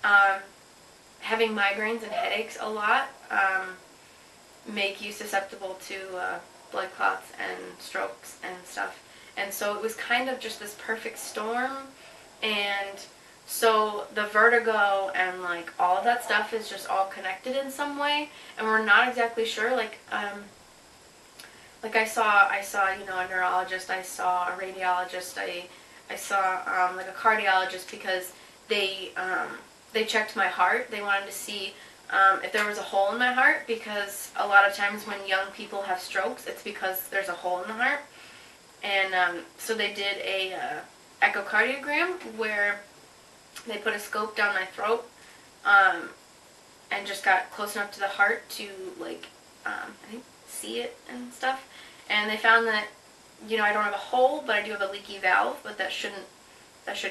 Um, Having migraines and headaches a lot make you susceptible to blood clots and strokes and stuff. And so it was kind of just this perfect storm. And so the vertigo and like all of that stuff is just all connected in some way, and we're not exactly sure. Like I saw a neurologist, I saw a radiologist, I saw like a cardiologist because they checked my heart. They wanted to see if there was a hole in my heart, because a lot of times when young people have strokes, it's because there's a hole in the heart. And so they did a echocardiogram where they put a scope down my throat and just got close enough to the heart to I think see it and stuff. And they found that I don't have a hole, but I do have a leaky valve, but that shouldn't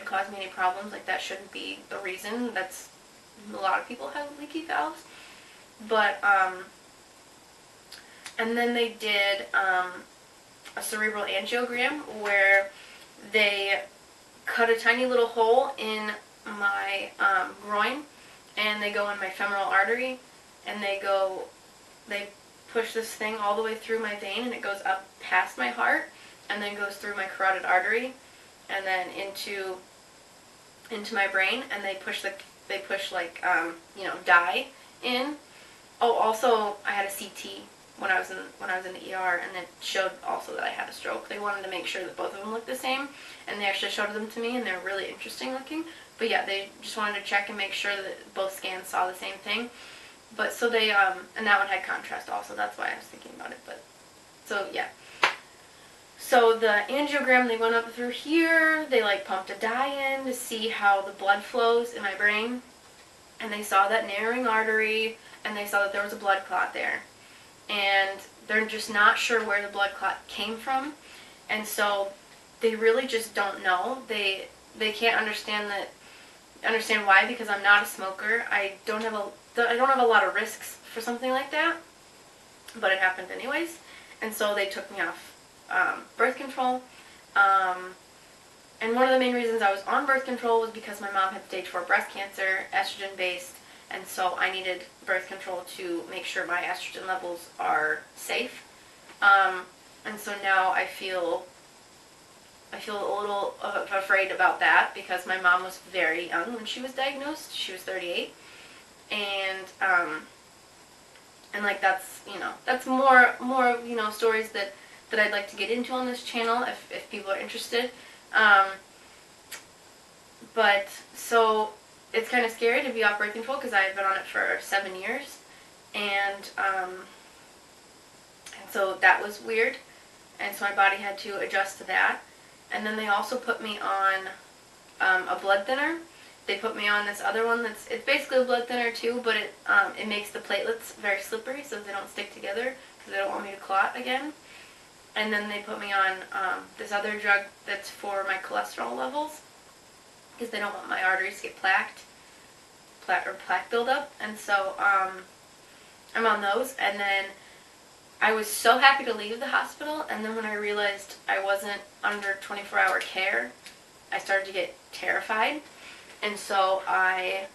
cause me any problems. Like, that shouldn't be the reason. That's a lot of people have leaky valves. But and then they did a cerebral angiogram where they cut a tiny little hole in my groin, and they go in my femoral artery, and they push this thing all the way through my vein, and it goes up past my heart, and then goes through my carotid artery, and then into my brain, and they push dye in. Oh, also I had a CT when I was in the ER, and it showed also that I had a stroke. They wanted to make sure that both of them looked the same, and they actually showed them to me, and they're really interesting looking. But yeah, they just wanted to check and make sure that both scans saw the same thing. But so they and that one had contrast also. That's why I was thinking about it. But so yeah. So the angiogram, they went up through here. They pumped a dye in to see how the blood flows in my brain, and they saw that narrowing artery, and they saw that there was a blood clot there. And they're just not sure where the blood clot came from, and so they really just don't know. They can't understand why, because I'm not a smoker. I don't have a lot of risks for something like that, but it happened anyways. And so they took me off birth control. And one of the main reasons I was on birth control was because my mom had stage 4 breast cancer, estrogen based. And so I needed birth control to make sure my estrogen levels are safe. And so now I feel a little afraid about that, because my mom was very young when she was diagnosed. She was 38. And that's more stories that I'd like to get into on this channel if people are interested. But so it's kind of scary to be off birth control, because I've been on it for 7 years, and so that was weird, and so my body had to adjust to that. And then they also put me on a blood thinner. They put me on this other one it's basically a blood thinner too, but it makes the platelets very slippery so they don't stick together, because they don't want me to clot again. And then they put me on this other drug that's for my cholesterol levels, because they don't want my arteries to get plaque buildup. And so I'm on those. And then I was so happy to leave the hospital, and then when I realized I wasn't under 24-hour care, I started to get terrified. And so I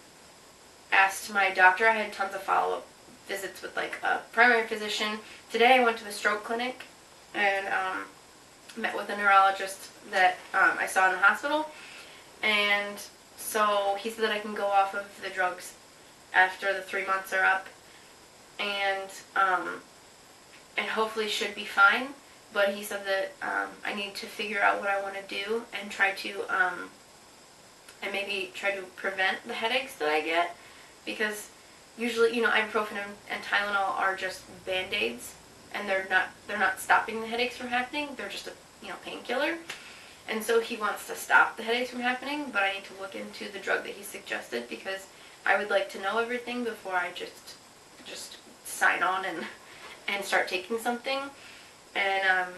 asked my doctor. I had tons of follow-up visits with a primary physician. Today I went to the stroke clinic and met with a neurologist that I saw in the hospital. And so he said that I can go off of the drugs after the 3 months are up, and hopefully should be fine. But he said that I need to figure out what I want to do and try to and maybe try to prevent the headaches that I get, because usually ibuprofen and Tylenol are just Band-Aids, and they're not stopping the headaches from happening. They're just a painkiller. And so he wants to stop the headaches from happening, but I need to look into the drug that he suggested, because I would like to know everything before I just sign on and start taking something. And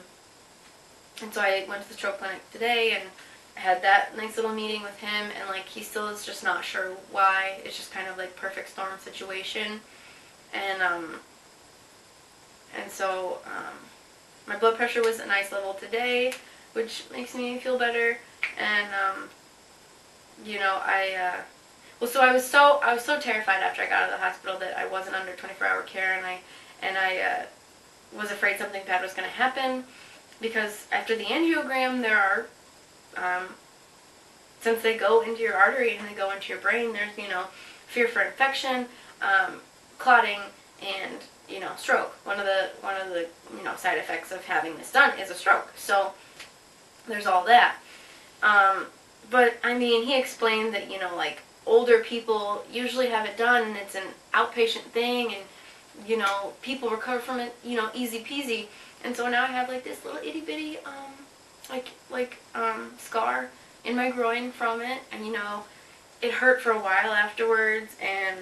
so I went to the stroke clinic today, and I had that nice little meeting with him, and he still is just not sure why. It's just kind of perfect storm situation. And so my blood pressure was a nice level today, which makes me feel better. And Well, so I was so terrified after I got out of the hospital that I wasn't under 24-hour care, and I was afraid something bad was going to happen, because after the angiogram there are, since they go into your artery and they go into your brain, there's, fear for infection, clotting, and, stroke. One of the side effects of having this done is a stroke. So there's all that. But I mean, he explained that, like, older people usually have it done and it's an outpatient thing, and, people recover from it, easy peasy. And so now I have, like, this little itty bitty, scar in my groin from it, and, it hurt for a while afterwards, and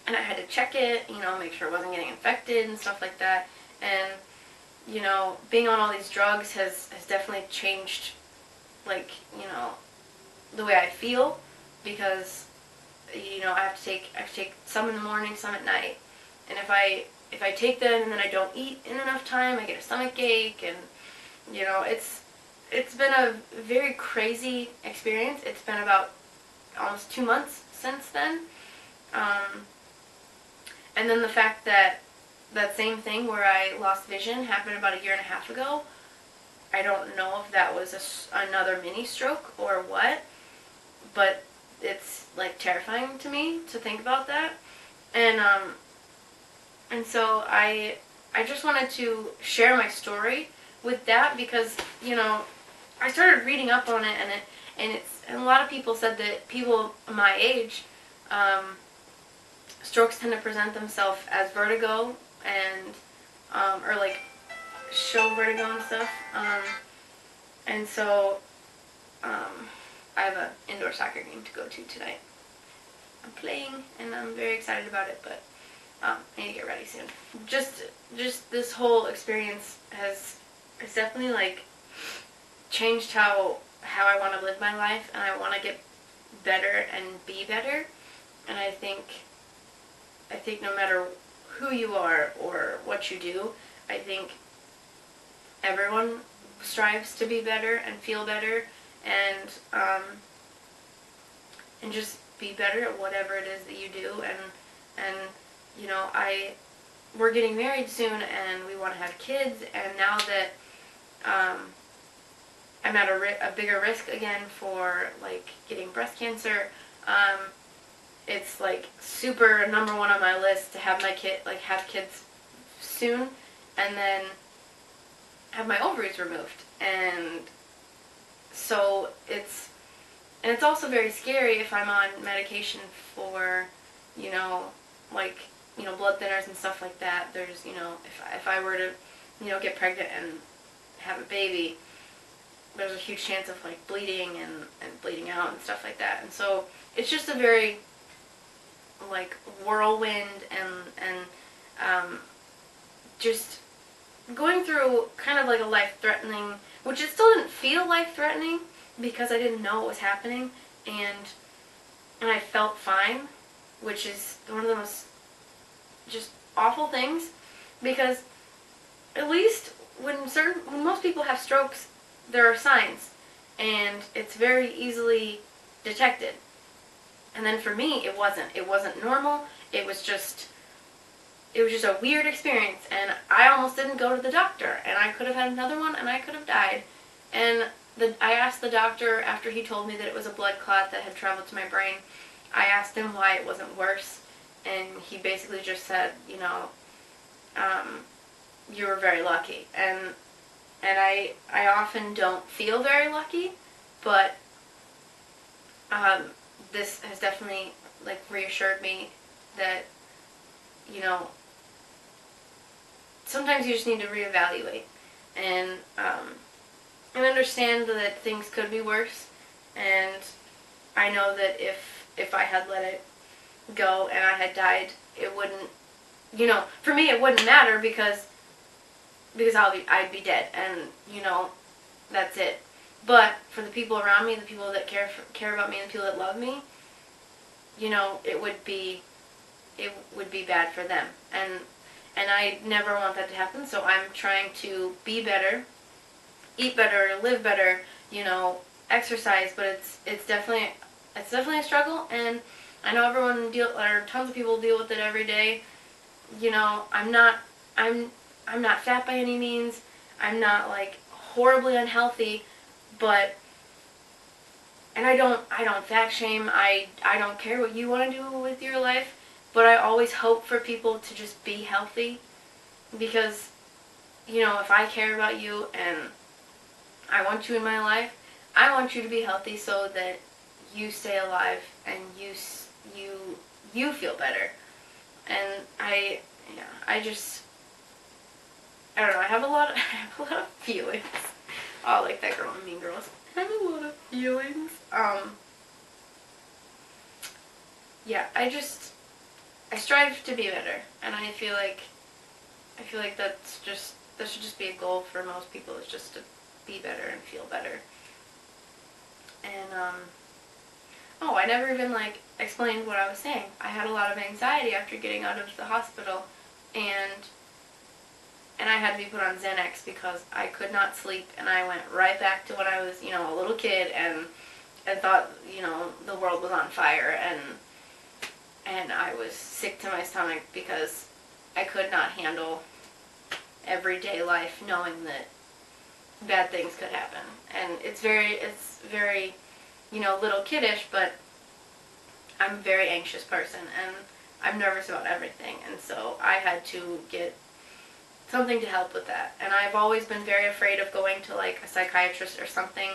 I had to check it, make sure it wasn't getting infected and stuff like that. And, being on all these drugs has definitely changed, like, the way I feel, because, I have to take some in the morning, some at night. And if I take them and then I don't eat in enough time, I get a stomach ache, and, it's been a very crazy experience. It's been about almost 2 months since then. And then the fact that that same thing where I lost vision happened about a year and a half ago. I don't know if that was another mini stroke or what, but it's, like, terrifying to me to think about that. And so I just wanted to share my story with that, because, I started reading up on it, and a lot of people said that people my age, strokes tend to present themselves as vertigo, and or, like, show vertigo and stuff. And so I have an indoor soccer game to go to tonight. I'm playing, and I'm very excited about it, but I need to get ready soon. Just this whole experience has definitely, like, changed how I want to live my life, and I want to get better and be better. And I think no matter who you are or what you do, I think everyone strives to be better and feel better, and just be better at whatever it is that you do. And we're getting married soon, and we want to have kids, and now that I'm at a bigger risk again for, like, getting breast cancer, it's, like, super number one on my list to have have kids soon, and then have my ovaries removed. And so it's also very scary if I'm on medication for, blood thinners and stuff like that. There's, if I were to, get pregnant and have a baby, there's a huge chance of, like, bleeding and bleeding out and stuff like that. And so it's just a very, like, whirlwind, and just going through kind of like a life-threatening, which it still didn't feel life-threatening because I didn't know what was happening, and I felt fine, which is one of the most just awful things, because at least when most people have strokes, there are signs, and it's very easily detected. And then for me, it wasn't normal. It was just a weird experience, and I almost didn't go to the doctor, and I could have had another one, and I could have died. And I asked the doctor, after he told me that it was a blood clot that had traveled to my brain, I asked him why it wasn't worse, and he basically just said, you were very lucky. And I often don't feel very lucky, but this has definitely, like, reassured me that, sometimes you just need to reevaluate and understand that things could be worse. And I know that if I had let it go and I had died, it wouldn't, for me it wouldn't matter, because I'd be dead, and that's it. But for the people around me, the people that care about me, and the people that love me, it would be bad for them, and I never want that to happen. So I'm trying to be better, eat better, live better, exercise. But it's definitely it's definitely a struggle, and I know tons of people deal with it every day. You know, I'm not fat by any means. I'm not like horribly unhealthy, but and I don't fat shame. I don't care what you want to do with your life, but I always hope for people to just be healthy, because you know, if I care about you and I want you in my life, I want you to be healthy so that you stay alive and you feel better. And I don't know. I have a lot of feelings. Oh, like that girl in Mean Girls. I have a lot of feelings. Yeah, I strive to be better, and I feel like that should just be a goal for most people, is just to be better and feel better. And oh, I never even like explained what I was saying. I had a lot of anxiety after getting out of the hospital, and I had to be put on Xanax because I could not sleep, and I went right back to when I was, you know, a little kid and thought, you know, the world was on fire, and I was sick to my stomach because I could not handle everyday life knowing that bad things could happen. And it's very, you know, little kiddish, but I'm a very anxious person, and I'm nervous about everything, and so I had to get something to help with that. And I've always been very afraid of going to like a psychiatrist or something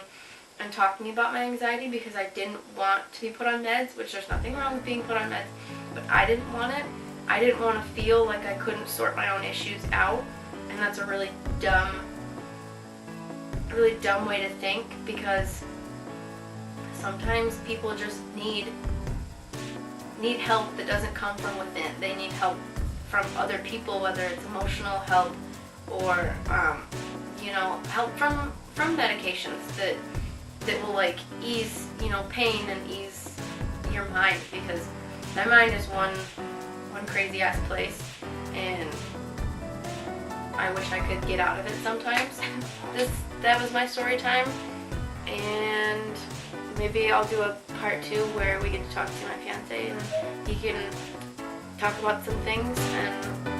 and talking about my anxiety, because I didn't want to be put on meds, which there's nothing wrong with being put on meds, but I didn't want it. I didn't want to feel like I couldn't sort my own issues out, and that's a really dumb way to think, because sometimes people just need help that doesn't come from within. They need help from other people, whether it's emotional help or you know, help from medications that will like ease, you know, pain and ease your mind, because my mind is one crazy ass place, and I wish I could get out of it sometimes. That was my story time, and maybe I'll do a part 2 where we get to talk to my fiance and he can talk about some things, and